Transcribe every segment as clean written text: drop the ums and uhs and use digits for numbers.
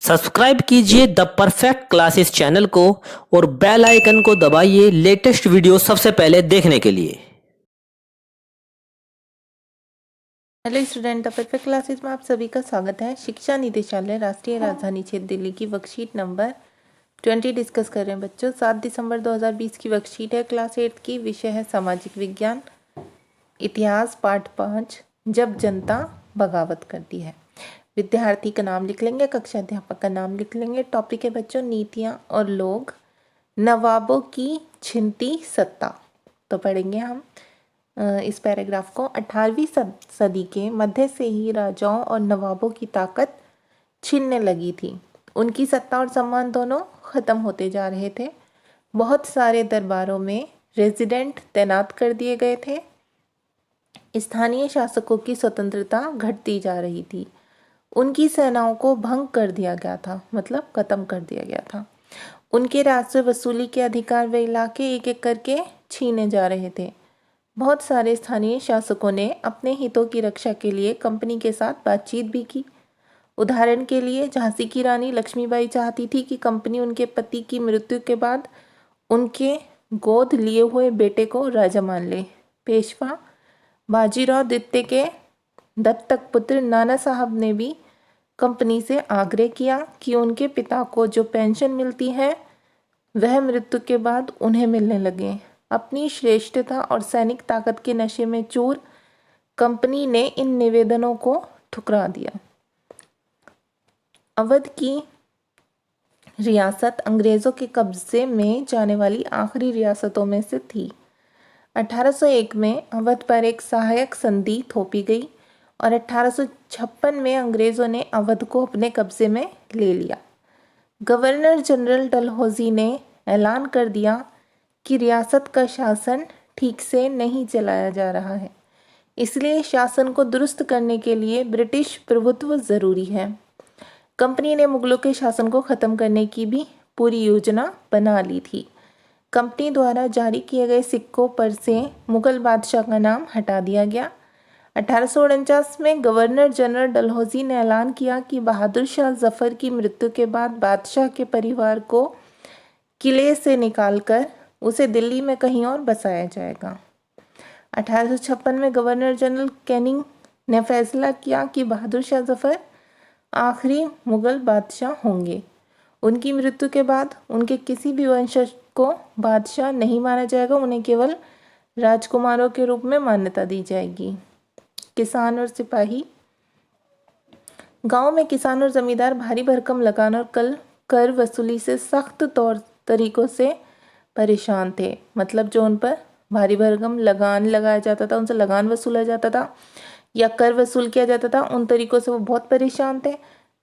Subscribe कीजिए the perfect classes channel को और बेल आइकन को दबाइए लेटेस्ट वीडियो सबसे पहले देखने के लिए। Hello student, the perfect classes में आप सभी का स्वागत है। शिक्षा निदेशालय राष्ट्रीय राजधानी क्षेत्र दिल्ली की वर्कशीट नंबर 20 डिस्कस कर रहे हैं बच्चों। 7 दिसंबर 2020 की वर्कशीट है, क्लास 8 की। विषय है सामाजिक विज्ञान, इतिहास, पाठ 5, जब जनता बगावत करती है। विद्यार्थी का नाम लिख लेंगे, कक्षा अध्यापक का नाम लिख लेंगे। टॉपिक है बच्चों नीतियाँ और लोग, नवाबों की छिनती सत्ता। तो पढ़ेंगे हम इस पैराग्राफ को। 18वीं सदी के मध्य से ही राजाओं और नवाबों की ताकत छीनने लगी थी। उनकी सत्ता और सम्मान दोनों खत्म होते जा रहे थे। बहुत सारे दरबारों में रेजिडेंट तैनात कर दिए गए थे। स्थानीय शासकों की स्वतंत्रता घटती जा रही थी। उनकी सेनाओं को भंग कर दिया गया था, मतलब खत्म कर दिया गया था। उनके राजस्व वसूली के अधिकार व इलाके एक एक करके छीने जा रहे थे। बहुत सारे स्थानीय शासकों ने अपने हितों की रक्षा के लिए कंपनी के साथ बातचीत भी की। उदाहरण के लिए झांसी की रानी लक्ष्मीबाई चाहती थी कि कंपनी उनके पति की मृत्यु के बाद उनके गोद लिए हुए बेटे को राजा मान ले। पेशवा बाजीराव द्वितीय के दत्तक पुत्र नाना साहब ने भी कंपनी से आग्रह किया कि उनके पिता को जो पेंशन मिलती है वह मृत्यु के बाद उन्हें मिलने लगे। अपनी श्रेष्ठता और सैनिक ताकत के नशे में चूर कंपनी ने इन निवेदनों को ठुकरा दिया। अवध की रियासत अंग्रेजों के कब्जे में जाने वाली आखिरी रियासतों में से थी। 1801 में अवध पर एक सहायक संधि थोपी गई और 1856 में अंग्रेजों ने अवध को अपने कब्जे में ले लिया। गवर्नर जनरल डलहौजी ने ऐलान कर दिया कि रियासत का शासन ठीक से नहीं चलाया जा रहा है, इसलिए शासन को दुरुस्त करने के लिए ब्रिटिश प्रभुत्व ज़रूरी है। कंपनी ने मुगलों के शासन को ख़त्म करने की भी पूरी योजना बना ली थी। कंपनी द्वारा जारी किए गए सिक्कों पर से मुगल बादशाह का नाम हटा दिया गया। 1849 में गवर्नर जनरल डलहौजी ने ऐलान किया कि बहादुर शाह जफर की मृत्यु के बाद बादशाह के परिवार को किले से निकालकर उसे दिल्ली में कहीं और बसाया जाएगा। 1856 में गवर्नर जनरल कैनिंग ने फैसला किया कि बहादुर शाह जफर आखिरी मुगल बादशाह होंगे। उनकी मृत्यु के बाद उनके किसी भी वंशज को बादशाह नहीं माना जाएगा, उन्हें केवल राजकुमारों के रूप में मान्यता दी जाएगी। किसान और सिपाही। गांव में किसान और जमींदार भारी भरकम लगान और कर वसूली से सख्त तौर तरीकों से परेशान थे। मतलब जो उन पर भारी भरकम लगान लगाया जाता था, उनसे लगान वसूला जाता था या कर वसूल किया जाता था, उन तरीकों से वो बहुत परेशान थे।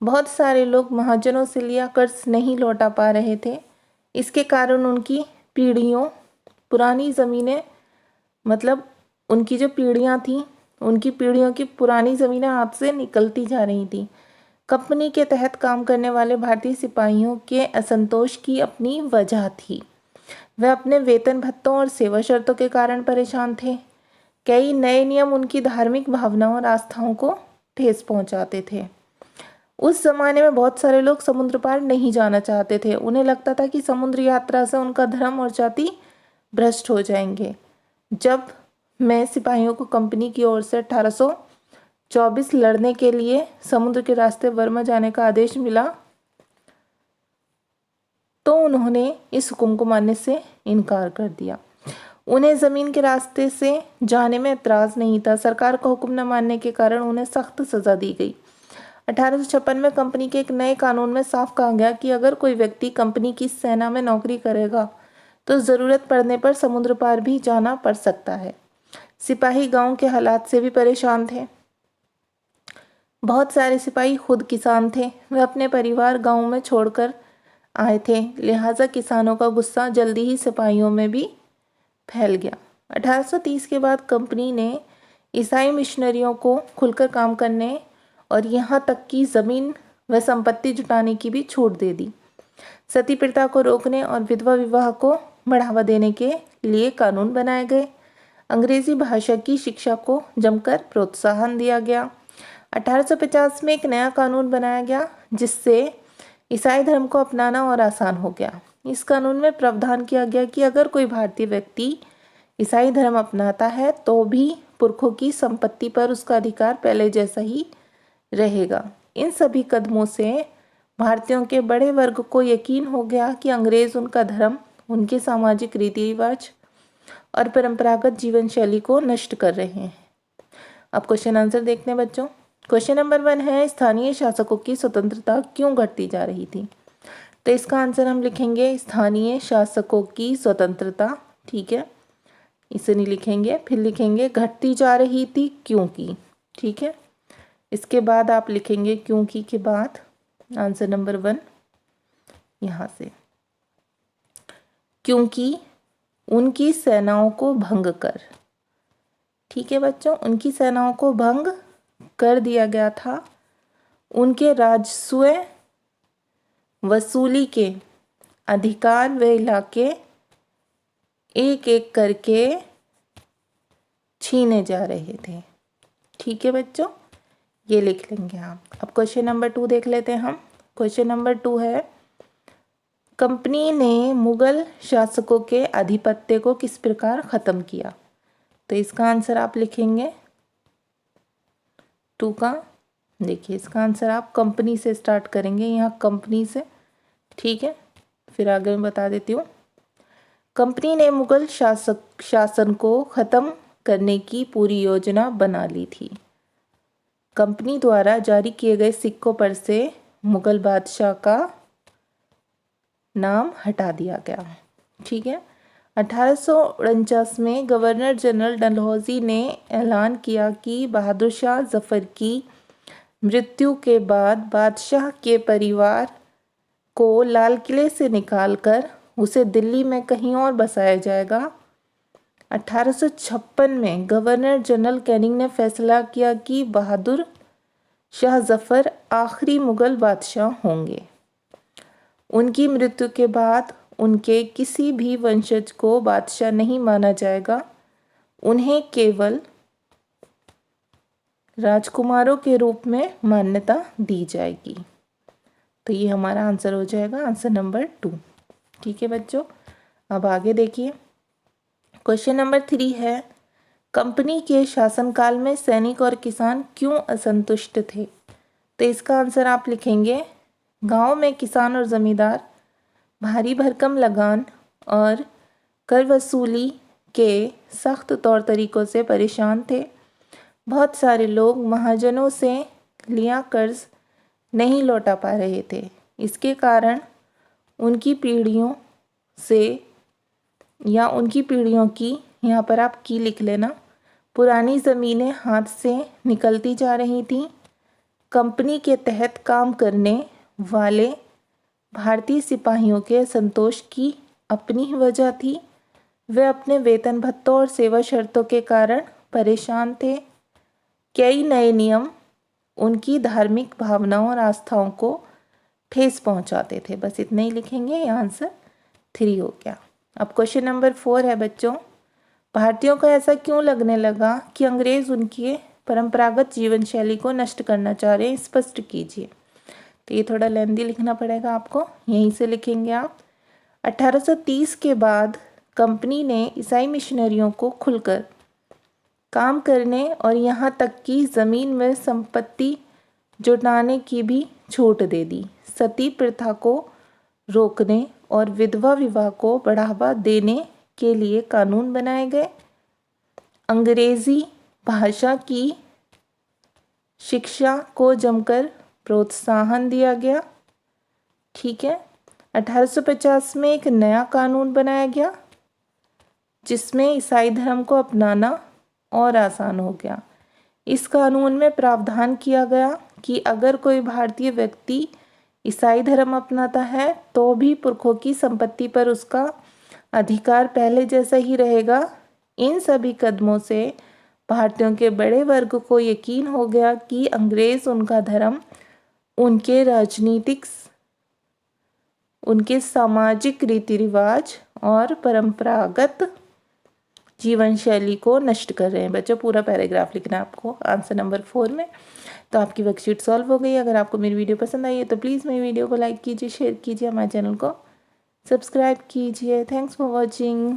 बहुत सारे लोग महाजनों से लिया कर्ज नहीं लौटा पा रहे थे। इसके कारण उनकी पीढ़ियों पुरानी ज़मीनें, मतलब उनकी जो पीढ़ियाँ थीं, उनकी पीढ़ियों की पुरानी ज़मीनें हाथ से निकलती जा रही थी। कंपनी के तहत काम करने वाले भारतीय सिपाहियों के असंतोष की अपनी वजह थी। वह अपने वेतन भत्तों और सेवा शर्तों के कारण परेशान थे। कई नए नियम उनकी धार्मिक भावनाओं और आस्थाओं को ठेस पहुंचाते थे। उस जमाने में बहुत सारे लोग समुद्र पार नहीं जाना चाहते थे। उन्हें लगता था कि समुद्र यात्रा से उनका धर्म और जाति भ्रष्ट हो जाएंगे। जब मैं सिपाहियों को कंपनी की ओर से 1824 लड़ने के लिए समुद्र के रास्ते बर्मा जाने का आदेश मिला तो उन्होंने इस हुक्म को मानने से इनकार कर दिया। उन्हें ज़मीन के रास्ते से जाने में एतराज़ नहीं था। सरकार का हुक्म न मानने के कारण उन्हें सख्त सज़ा दी गई। 1856 में कंपनी के एक नए कानून में साफ कहा गया कि अगर कोई व्यक्ति कंपनी की सेना में नौकरी करेगा तो ज़रूरत पड़ने पर समुद्र पार भी जाना पड़ सकता है। सिपाही गांव के हालात से भी परेशान थे। बहुत सारे सिपाही खुद किसान थे। वे अपने परिवार गांव में छोड़कर आए थे, लिहाजा किसानों का गुस्सा जल्दी ही सिपाहियों में भी फैल गया। 1830 के बाद कंपनी ने ईसाई मिशनरियों को खुलकर काम करने और यहाँ तक कि ज़मीन व संपत्ति जुटाने की भी छूट दे दी। सती प्रथा को रोकने और विधवा विवाह को बढ़ावा देने के लिए कानून बनाए गए। अंग्रेजी भाषा की शिक्षा को जमकर प्रोत्साहन दिया गया। 1850 में एक नया कानून बनाया गया जिससे ईसाई धर्म को अपनाना और आसान हो गया। इस कानून में प्रावधान किया गया कि अगर कोई भारतीय व्यक्ति ईसाई धर्म अपनाता है तो भी पुरखों की संपत्ति पर उसका अधिकार पहले जैसा ही रहेगा। इन सभी कदमों से भारतीयों के बड़े वर्ग को यकीन हो गया कि अंग्रेज उनका धर्म, उनके सामाजिक रीति रिवाज और परंपरागत जीवन शैली को नष्ट कर रहे हैं। अब क्वेश्चन आंसर देखते हैं बच्चों। क्वेश्चन नंबर 1 है, स्थानीय शासकों की स्वतंत्रता क्यों घटती जा रही थी? तो इसका आंसर हम लिखेंगे स्थानीय शासकों की स्वतंत्रता। ठीक है, इसे नहीं लिखेंगे, फिर लिखेंगे घटती जा रही थी क्योंकि। ठीक है, इसके बाद आप लिखेंगे क्योंकि के बाद आंसर नंबर 1 यहाँ से, क्योंकि उनकी सेनाओं को भंग कर। ठीक है बच्चों, उनकी सेनाओं को भंग कर दिया गया था। उनके राजस्व वसूली के अधिकार वे इलाके एक एक करके छीने जा रहे थे। ठीक है बच्चों, ये लिख लेंगे आप। अब क्वेश्चन नंबर 2 देख लेते हैं हम। क्वेश्चन नंबर 2 है, कंपनी ने मुगल शासकों के आधिपत्य को किस प्रकार खत्म किया? तो इसका आंसर आप लिखेंगे 2 का। देखिए, इसका आंसर आप कंपनी से स्टार्ट करेंगे, यहाँ कंपनी से। ठीक है, फिर आगे मैं बता देती हूँ। कंपनी ने मुगल शासन को खत्म करने की पूरी योजना बना ली थी। कंपनी द्वारा जारी किए गए सिक्कों पर से मुगल बादशाह का नाम हटा दिया गया। ठीक है, 1849 में गवर्नर जनरल डलहौजी ने ऐलान किया कि बहादुर शाह जफर की मृत्यु के बाद बादशाह के परिवार को लाल किले से निकालकर उसे दिल्ली में कहीं और बसाया जाएगा। 1856 में गवर्नर जनरल कैनिंग ने फैसला किया कि बहादुर शाह जफर आखिरी मुगल बादशाह होंगे। उनकी मृत्यु के बाद उनके किसी भी वंशज को बादशाह नहीं माना जाएगा, उन्हें केवल राजकुमारों के रूप में मान्यता दी जाएगी। तो ये हमारा आंसर हो जाएगा, आंसर नंबर 2। ठीक है बच्चों, अब आगे देखिए। क्वेश्चन नंबर 3 है, कंपनी के शासनकाल में सैनिक और किसान क्यों असंतुष्ट थे? तो इसका आंसर आप लिखेंगे, गांव में किसान और जमींदार भारी भरकम लगान और कर वसूली के सख्त तौर तरीकों से परेशान थे। बहुत सारे लोग महाजनों से लिया कर्ज नहीं लौटा पा रहे थे। इसके कारण उनकी पीढ़ियों की, यहाँ पर आप की लिख लेना, पुरानी ज़मीनें हाथ से निकलती जा रही थीं। कंपनी के तहत काम करने वाले भारतीय सिपाहियों के संतोष की अपनी ही वजह थी। वे अपने वेतन भत्तों और सेवा शर्तों के कारण परेशान थे। कई नए नियम उनकी धार्मिक भावनाओं और आस्थाओं को ठेस पहुंचाते थे। बस इतना ही लिखेंगे, ये आंसर 3 हो गया। अब क्वेश्चन नंबर 4 है बच्चों, भारतीयों को ऐसा क्यों लगने लगा कि अंग्रेज उनके परंपरागत जीवन शैली को नष्ट करना चाह रहे हैं? स्पष्ट कीजिए। तो ये थोड़ा लेंदी लिखना पड़ेगा आपको, यहीं से लिखेंगे आप। 1830 के बाद कंपनी ने ईसाई मिशनरियों को खुलकर काम करने और यहाँ तक कि ज़मीन में संपत्ति जुटाने की भी छूट दे दी। सती प्रथा को रोकने और विधवा विवाह को बढ़ावा देने के लिए कानून बनाए गए। अंग्रेजी भाषा की शिक्षा को जमकर प्रोत्साहन दिया गया। ठीक है, 1850 में एक नया कानून बनाया गया जिसमें ईसाई धर्म को अपनाना और आसान हो गया। इस कानून में प्रावधान किया गया कि अगर कोई भारतीय व्यक्ति ईसाई धर्म अपनाता है तो भी पुरखों की संपत्ति पर उसका अधिकार पहले जैसा ही रहेगा। इन सभी कदमों से भारतीयों के बड़े वर्ग को यकीन हो गया कि अंग्रेज उनका धर्म, उनके राजनीतिक, उनके सामाजिक रीति रिवाज और परंपरागत जीवन शैली को नष्ट कर रहे हैं। बच्चों, पूरा पैराग्राफ लिखना है आपको आंसर नंबर 4 में। तो आपकी वर्कशीट सॉल्व हो गई। अगर आपको मेरी वीडियो पसंद आई है तो प्लीज़ मेरी वीडियो को लाइक कीजिए, शेयर कीजिए, हमारे चैनल को सब्सक्राइब कीजिए। Thanks for watching.